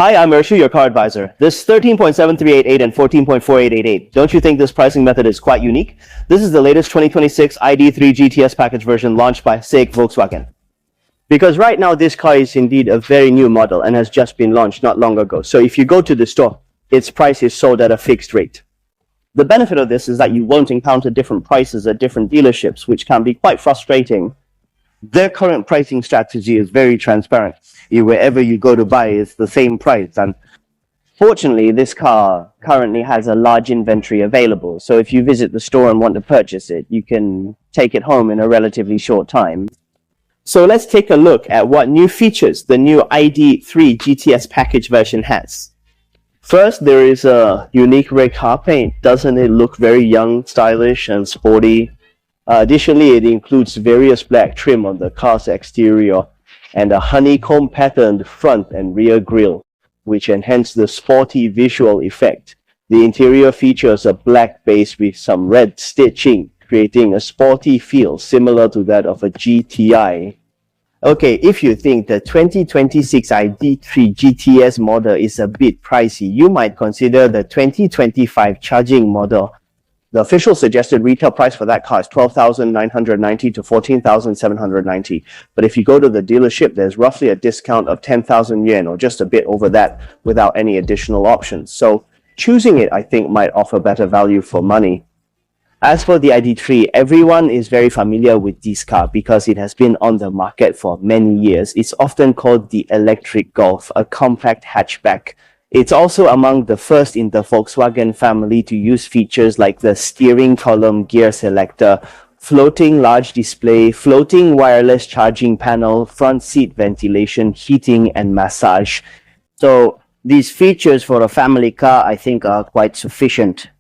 Hi, I'm Urshu, your car advisor. This 13.7388 and 14.4888, don't you think this pricing method is quite unique? This is the latest 2026 ID.3 GTS package version launched by SAIC Volkswagen. Because right now this car is indeed a very new model and has just been launched not long ago. So if you go to the store, its price is sold at a fixed rate. The benefit of this is that you won't encounter different prices at different dealerships, which can be quite frustrating. Their current pricing strategy is very transparent. Wherever you go to buy, it's the same price. And fortunately, this car currently has a large inventory available. So if you visit the store and want to purchase it, you can take it home in a relatively short time. So let's take a look at what new features the new ID.3 GTS package version has. First, there is a unique red car paint. Doesn't it look very young, stylish, and sporty? Additionally, it includes various black trim on the car's exterior and a honeycomb patterned front and rear grille, which enhance the sporty visual effect. The interior features a black base with some red stitching, creating a sporty feel similar to that of a GTI. Okay, if you think the 2026 ID.3 GTS model is a bit pricey, you might consider the 2025 charging model. The official suggested retail price for that car is $12,990 to $14,790. But if you go to the dealership, there's roughly a discount of 10,000 yen or just a bit over that without any additional options. So choosing it, I think, might offer better value for money. As for the ID.3, everyone is very familiar with this car because it has been on the market for many years. It's often called the electric Golf, a compact hatchback. It's also among the first in the Volkswagen family to use features like the steering column gear selector, floating large display, floating wireless charging panel, front seat ventilation, heating, and massage. So these features for a family car, I think, are quite sufficient.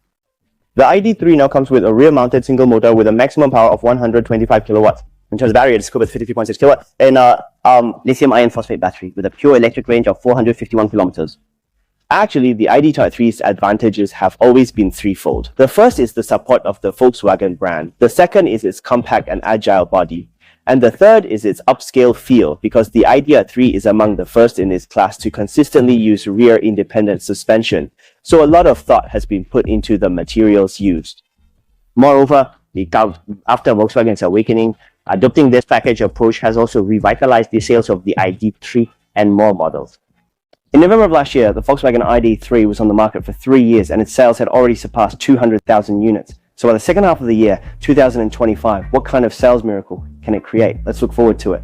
The ID.3 now comes with a rear-mounted single motor with a maximum power of 125 kilowatts. In terms of battery, it's equipped with 53.6 kilowatts and a lithium iron phosphate battery with a pure electric range of 451 kilometers. Actually, the ID.3's advantages have always been threefold. The first is the support of the Volkswagen brand. The second is its compact and agile body. And the third is its upscale feel, because the ID.3 is among the first in its class to consistently use rear independent suspension. So a lot of thought has been put into the materials used. Moreover, after Volkswagen's awakening, adopting this package approach has also revitalized the sales of the ID.3 and more models. In November of last year, the Volkswagen ID.3 was on the market for 3 years and its sales had already surpassed 200,000 units. So by the second half of the year, 2025, what kind of sales miracle can it create? Let's look forward to it.